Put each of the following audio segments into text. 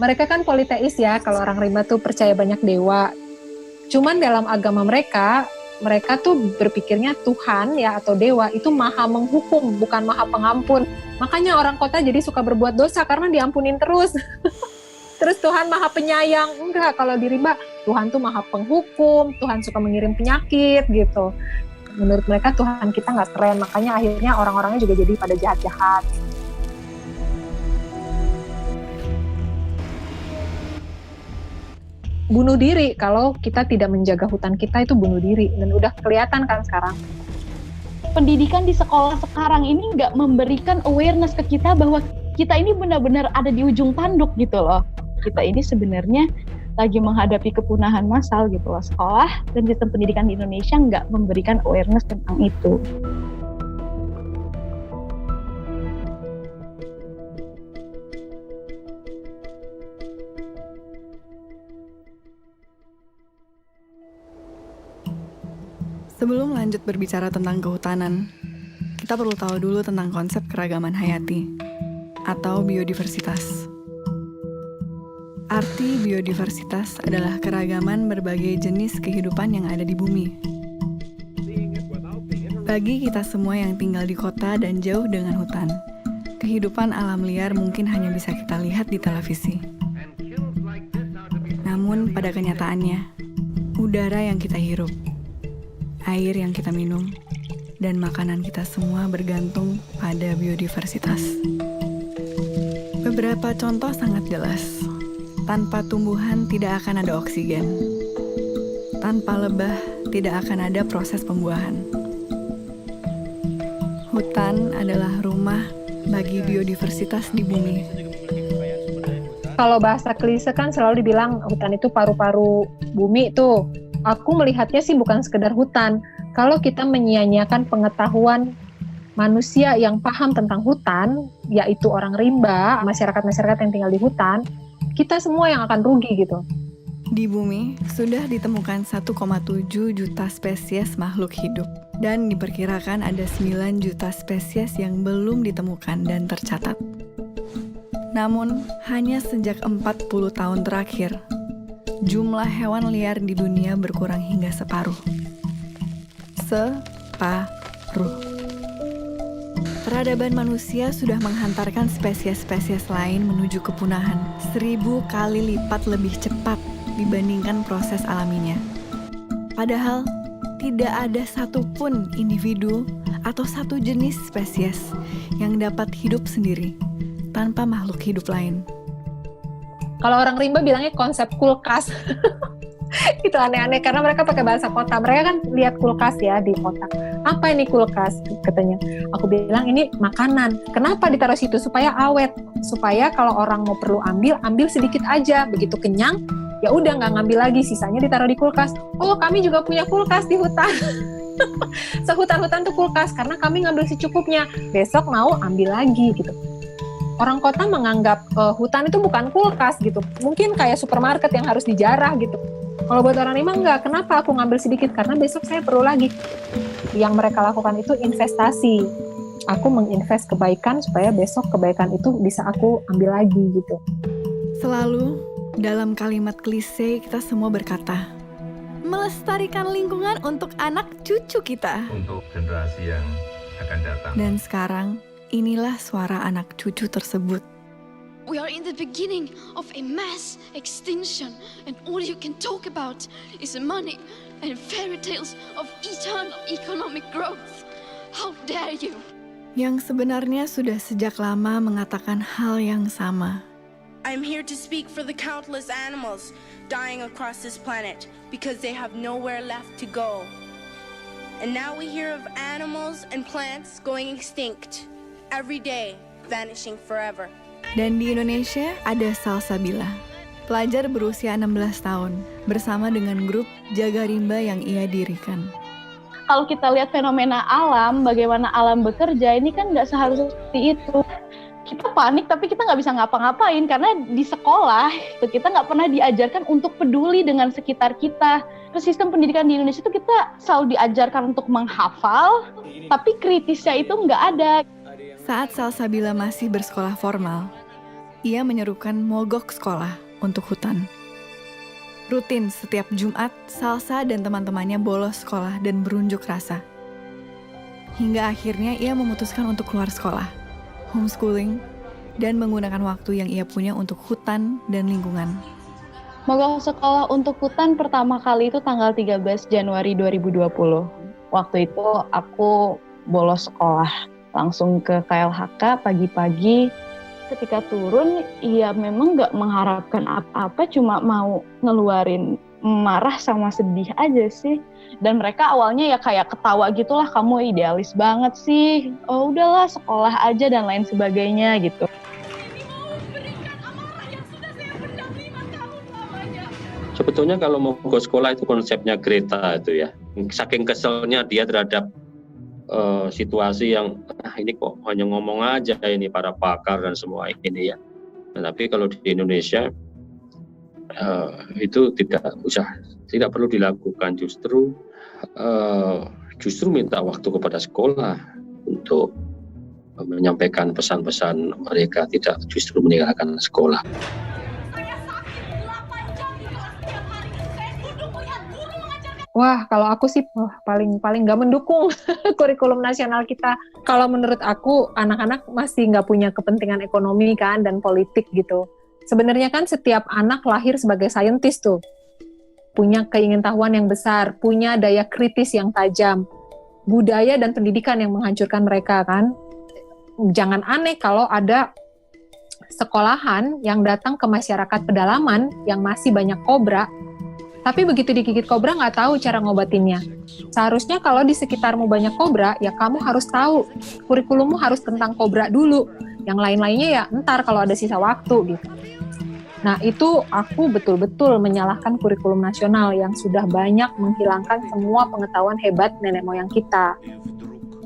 Mereka kan politeis ya, kalau orang rimba tuh percaya banyak dewa. Cuman dalam agama mereka tuh berpikirnya Tuhan ya atau dewa itu maha menghukum, bukan maha pengampun. Makanya orang kota jadi suka berbuat dosa karena diampunin terus. Terus Tuhan maha penyayang. Enggak, kalau di rimba Tuhan tuh maha penghukum, Tuhan suka mengirim penyakit gitu. Menurut mereka Tuhan kita nggak keren, makanya akhirnya orang-orangnya juga jadi pada jahat-jahat. Bunuh diri, kalau kita tidak menjaga hutan kita itu bunuh diri, dan udah kelihatan kan sekarang. Pendidikan di sekolah sekarang ini nggak memberikan awareness ke kita bahwa kita ini benar-benar ada di ujung tanduk gitu loh. Kita ini sebenarnya lagi menghadapi kepunahan massal gitu loh. Sekolah dan sistem pendidikan di Indonesia nggak memberikan awareness tentang itu. Sebelum lanjut berbicara tentang kehutanan, kita perlu tahu dulu tentang konsep keragaman hayati atau biodiversitas. Arti biodiversitas adalah keragaman berbagai jenis kehidupan yang ada di bumi. Bagi kita semua yang tinggal di kota dan jauh dengan hutan, kehidupan alam liar mungkin hanya bisa kita lihat di televisi. Namun pada kenyataannya, udara yang kita hirup, air yang kita minum, dan makanan kita semua bergantung pada biodiversitas. Beberapa contoh sangat jelas. Tanpa tumbuhan tidak akan ada oksigen. Tanpa lebah tidak akan ada proses pembuahan. Hutan adalah rumah bagi biodiversitas di bumi. Kalau bahasa klise kan selalu dibilang hutan itu paru-paru bumi tuh. Aku melihatnya sih bukan sekedar hutan. Kalau kita menyia-nyiakan pengetahuan manusia yang paham tentang hutan, yaitu orang rimba, masyarakat-masyarakat yang tinggal di hutan, kita semua yang akan rugi gitu. Di bumi sudah ditemukan 1,7 juta spesies makhluk hidup dan diperkirakan ada 9 juta spesies yang belum ditemukan dan tercatat. Namun, hanya sejak 40 tahun terakhir, jumlah hewan liar di dunia berkurang hingga separuh. Separuh. Peradaban manusia sudah menghantarkan spesies-spesies lain menuju kepunahan 1000 kali lipat lebih cepat dibandingkan proses alaminya. Padahal, tidak ada satupun individu atau satu jenis spesies yang dapat hidup sendiri tanpa makhluk hidup lain. Kalau orang rimba bilangnya konsep kulkas. Itu aneh-aneh karena mereka pakai bahasa kota. Mereka kan lihat kulkas ya di kota. Apa ini kulkas? Katanya. Aku bilang ini makanan. Kenapa ditaruh situ? Supaya awet. Supaya kalau orang mau perlu ambil sedikit aja. Begitu kenyang, ya udah nggak ngambil lagi. Sisanya ditaruh di kulkas. Oh, kami juga punya kulkas di hutan. Sehutan-hutan tuh kulkas karena kami ngambil secukupnya. Besok mau ambil lagi gitu. Orang kota menganggap hutan itu bukan kulkas gitu. Mungkin kayak supermarket yang harus dijarah gitu. Kalau buat orang rimba enggak, kenapa aku ngambil sedikit? Karena besok saya perlu lagi. Yang mereka lakukan itu investasi. Aku menginvest kebaikan supaya besok kebaikan itu bisa aku ambil lagi gitu. Selalu dalam kalimat klise kita semua berkata, melestarikan lingkungan untuk anak cucu kita. Untuk generasi yang akan datang. Dan sekarang, inilah suara anak cucu tersebut. We are in the beginning of a mass extinction, and all you can talk about is money and fairy tales of eternal economic growth. How dare you? Yang sebenarnya sudah sejak lama mengatakan hal yang sama. I'm here to speak for the countless animals dying across this planet because they have nowhere left to go. And now we hear of animals and plants going extinct every day, vanishing forever. Dan di Indonesia ada Salsabila, pelajar berusia 16 tahun, bersama dengan grup Jaga Rimba yang ia dirikan. Kalau kita lihat fenomena alam, bagaimana alam bekerja, ini kan nggak seharusnya seperti itu. Kita panik tapi kita nggak bisa ngapa-ngapain karena di sekolah kita nggak pernah diajarkan untuk peduli dengan sekitar kita. Terus sistem pendidikan di Indonesia itu kita selalu diajarkan untuk menghafal, tapi kritisnya itu nggak ada. Saat Salsabila masih bersekolah formal, ia menyerukan mogok sekolah untuk hutan. Rutin setiap Jumat, Salsa dan teman-temannya bolos sekolah dan berunjuk rasa. Hingga akhirnya ia memutuskan untuk keluar sekolah, homeschooling, dan menggunakan waktu yang ia punya untuk hutan dan lingkungan. Mogok sekolah untuk hutan pertama kali itu tanggal 13 Januari 2020. Waktu itu aku bolos sekolah, langsung ke KLHK pagi-pagi. Ketika turun, ya memang nggak mengharapkan apa-apa, cuma mau ngeluarin marah sama sedih aja sih. Dan mereka awalnya ya kayak ketawa gitulah, kamu idealis banget sih, oh udahlah sekolah aja dan lain sebagainya gitu. Sebetulnya kalau mogok sekolah itu konsepnya Greta itu ya. Saking keselnya dia terhadap situasi yang ini kok hanya ngomong aja ini para pakar dan semua ini ya. Nah, tapi kalau di Indonesia itu tidak perlu dilakukan, justru minta waktu kepada sekolah untuk menyampaikan pesan-pesan mereka, tidak justru meninggalkan sekolah. Wah, kalau aku sih paling nggak mendukung kurikulum nasional kita. Kalau menurut aku, anak-anak masih nggak punya kepentingan ekonomi kan dan politik gitu. Sebenarnya kan setiap anak lahir sebagai saintis tuh, punya keingintahuan yang besar, punya daya kritis yang tajam, budaya dan pendidikan yang menghancurkan mereka kan. Jangan aneh kalau ada sekolahan yang datang ke masyarakat pedalaman yang masih banyak kobra. Tapi begitu digigit kobra nggak tahu cara ngobatinnya. Seharusnya kalau di sekitarmu banyak kobra, ya kamu harus tahu. Kurikulummu harus tentang kobra dulu. Yang lain-lainnya ya ntar kalau ada sisa waktu gitu. Nah itu aku betul-betul menyalahkan kurikulum nasional yang sudah banyak menghilangkan semua pengetahuan hebat nenek moyang kita.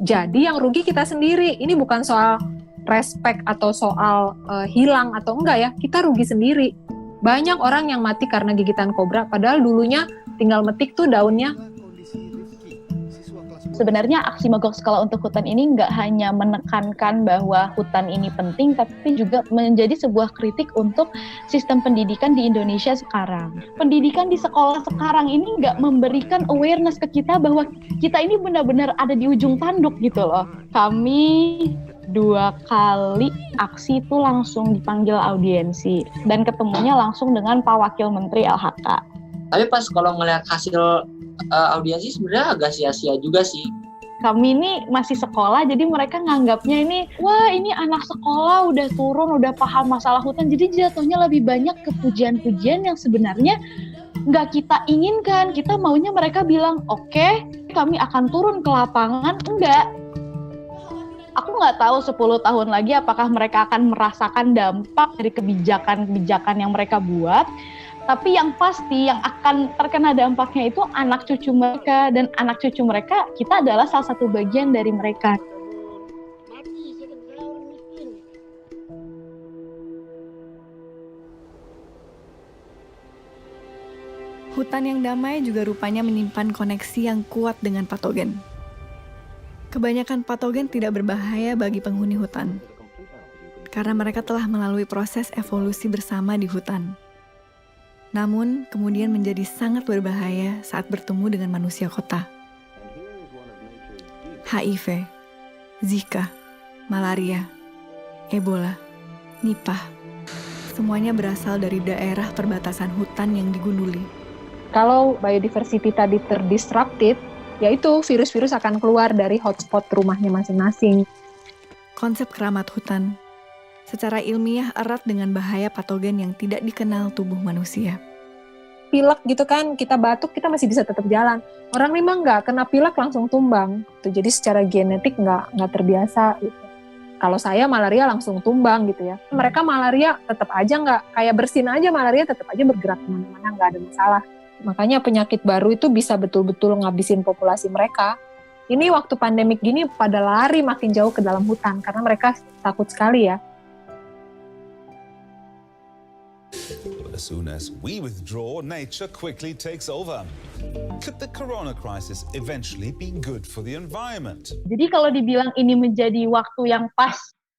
Jadi yang rugi kita sendiri. Ini bukan soal respect atau soal hilang atau enggak ya. Kita rugi sendiri. Banyak orang yang mati karena gigitan kobra, padahal dulunya tinggal metik tuh daunnya. Sebenarnya aksi mogok sekolah untuk hutan ini nggak hanya menekankan bahwa hutan ini penting, tapi juga menjadi sebuah kritik untuk sistem pendidikan di Indonesia sekarang. Pendidikan di sekolah sekarang ini nggak memberikan awareness ke kita bahwa kita ini benar-benar ada di ujung tanduk gitu loh. Kami 2 kali aksi itu langsung dipanggil audiensi dan ketemunya langsung dengan Pak Wakil Menteri LHK. Tapi pas kalau ngelihat hasil audiensi sebenarnya agak sia-sia juga sih. Kami ini masih sekolah, jadi mereka nganggapnya ini, wah ini anak sekolah udah turun, udah paham masalah hutan, jadi jatuhnya lebih banyak ke pujian-pujian yang sebenarnya nggak kita inginkan. Kita maunya mereka bilang, oke, kami akan turun ke lapangan, enggak. Aku nggak tahu 10 tahun lagi apakah mereka akan merasakan dampak dari kebijakan-kebijakan yang mereka buat. Tapi yang pasti yang akan terkena dampaknya itu anak cucu mereka. Dan anak cucu mereka, kita adalah salah satu bagian dari mereka. Hutan yang damai juga rupanya menyimpan koneksi yang kuat dengan patogen. Kebanyakan patogen tidak berbahaya bagi penghuni hutan, karena mereka telah melalui proses evolusi bersama di hutan. Namun, kemudian menjadi sangat berbahaya saat bertemu dengan manusia kota. HIV, Zika, malaria, Ebola, Nipah, semuanya berasal dari daerah perbatasan hutan yang digunduli. Kalau biodiversity tadi terdisrupted, yaitu virus-virus akan keluar dari hotspot rumahnya masing-masing. Konsep keramat hutan secara ilmiah erat dengan bahaya patogen yang tidak dikenal tubuh manusia. Pilek gitu kan, kita batuk, kita masih bisa tetap jalan. Orang rimba nggak, kena pilek langsung tumbang. Jadi secara genetik nggak terbiasa gitu. Kalau saya malaria langsung tumbang gitu ya. Mereka malaria tetap aja nggak, kayak bersin aja malaria tetap aja bergerak kemana-mana, nggak ada masalah. Makanya penyakit baru itu bisa betul-betul ngabisin populasi mereka. Ini waktu pandemik gini pada lari makin jauh ke dalam hutan karena mereka takut sekali ya. As soon as we withdraw, nature quickly takes over. Could the corona crisis eventually be good for the environment? Jadi kalau dibilang ini menjadi waktu yang pas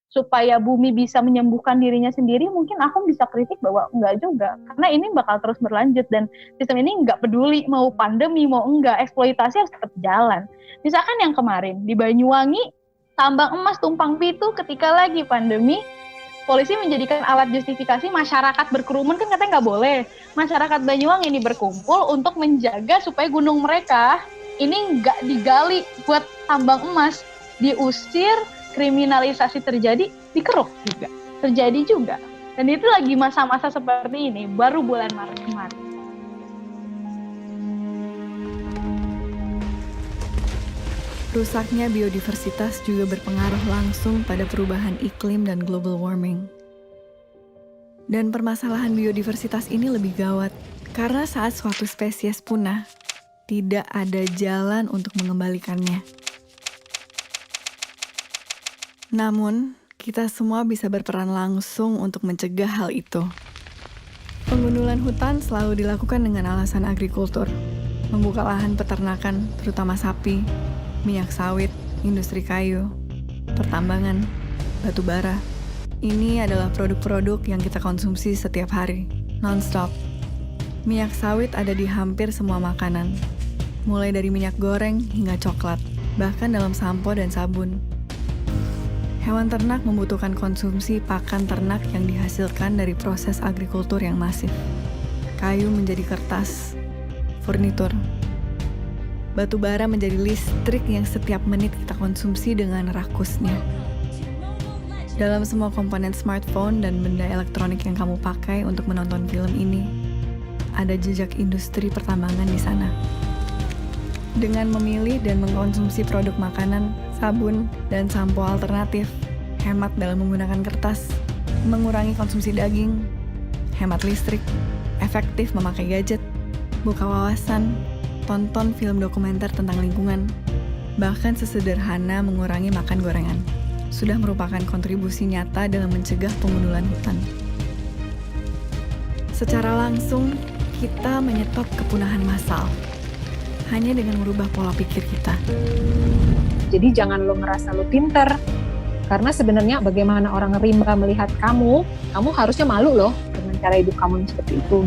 supaya bumi bisa menyembuhkan dirinya sendiri, mungkin aku bisa kritik bahwa enggak juga. Karena ini bakal terus berlanjut dan sistem ini enggak peduli mau pandemi, mau enggak, eksploitasi harus tetap jalan. Misalkan yang kemarin di Banyuwangi, tambang emas tumpang pitu ketika lagi pandemi, polisi menjadikan alat justifikasi masyarakat berkerumun, kan katanya nggak boleh. Masyarakat Banyuwangi ini berkumpul untuk menjaga supaya gunung mereka ini nggak digali buat tambang emas, diusir, kriminalisasi terjadi, dikeruk juga, terjadi juga. Dan itu lagi masa-masa seperti ini, baru bulan Maret kemarin. Rusaknya biodiversitas juga berpengaruh langsung pada perubahan iklim dan global warming. Dan permasalahan biodiversitas ini lebih gawat, karena saat suatu spesies punah, tidak ada jalan untuk mengembalikannya. Namun, kita semua bisa berperan langsung untuk mencegah hal itu. Penggundulan hutan selalu dilakukan dengan alasan agrikultur, membuka lahan peternakan, terutama sapi, minyak sawit, industri kayu, pertambangan, batu bara. Ini adalah produk-produk yang kita konsumsi setiap hari, non-stop. Minyak sawit ada di hampir semua makanan, mulai dari minyak goreng hingga coklat, bahkan dalam sampo dan sabun. Hewan ternak membutuhkan konsumsi pakan ternak yang dihasilkan dari proses agrikultur yang masif. Kayu menjadi kertas, furnitur. Batu bara menjadi listrik yang setiap menit kita konsumsi dengan rakusnya. Dalam semua komponen smartphone dan benda elektronik yang kamu pakai untuk menonton film ini, ada jejak industri pertambangan di sana. Dengan memilih dan mengkonsumsi produk makanan, sabun, dan sampo alternatif, hemat dalam menggunakan kertas, mengurangi konsumsi daging, hemat listrik, efektif memakai gadget, buka wawasan, tonton film dokumenter tentang lingkungan, bahkan sesederhana mengurangi makan gorengan, sudah merupakan kontribusi nyata dalam mencegah pengundulan hutan. Secara langsung, kita menyetop kepunahan massal hanya dengan merubah pola pikir kita. Jadi jangan lo ngerasa lo pinter, karena sebenarnya bagaimana orang rimba melihat kamu harusnya malu loh dengan cara hidup kamu yang seperti itu.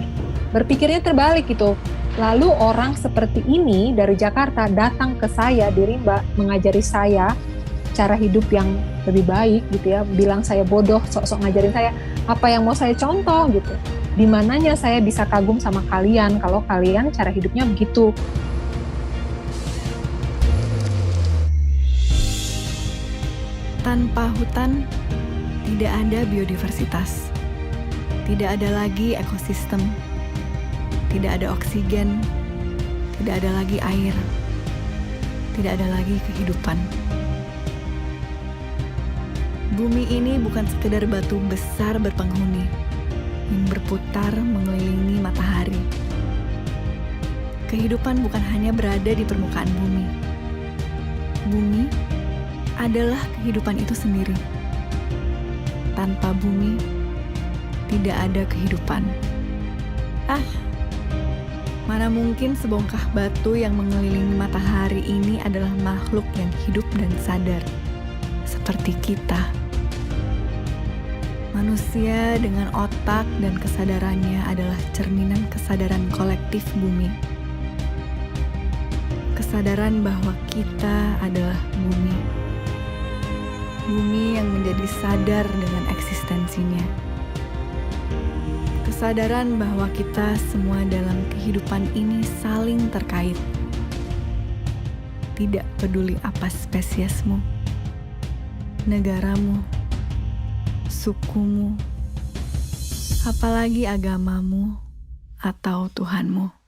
Berpikirnya terbalik gitu. Lalu orang seperti ini dari Jakarta datang ke saya di Rimba, mengajari saya cara hidup yang lebih baik gitu ya, bilang saya bodoh, sok-sok ngajarin saya apa yang mau saya contoh gitu. Di mananya saya bisa kagum sama kalian kalau kalian cara hidupnya begitu. Tanpa hutan, tidak ada biodiversitas. Tidak ada lagi ekosistem. Tidak ada oksigen. Tidak ada lagi air. Tidak ada lagi kehidupan. Bumi ini bukan sekedar batu besar berpenghuni yang berputar mengelilingi matahari. Kehidupan bukan hanya berada di permukaan bumi. Bumi adalah kehidupan itu sendiri. Tanpa bumi, tidak ada kehidupan. Mana mungkin sebongkah batu yang mengelilingi matahari ini adalah makhluk yang hidup dan sadar, seperti kita. Manusia dengan otak dan kesadarannya adalah cerminan kesadaran kolektif bumi. Kesadaran bahwa kita adalah bumi. Bumi yang menjadi sadar dengan eksistensinya. Kesadaran bahwa kita semua dalam kehidupan ini saling terkait. Tidak peduli apa spesiesmu, negaramu, sukumu, apalagi agamamu atau Tuhanmu.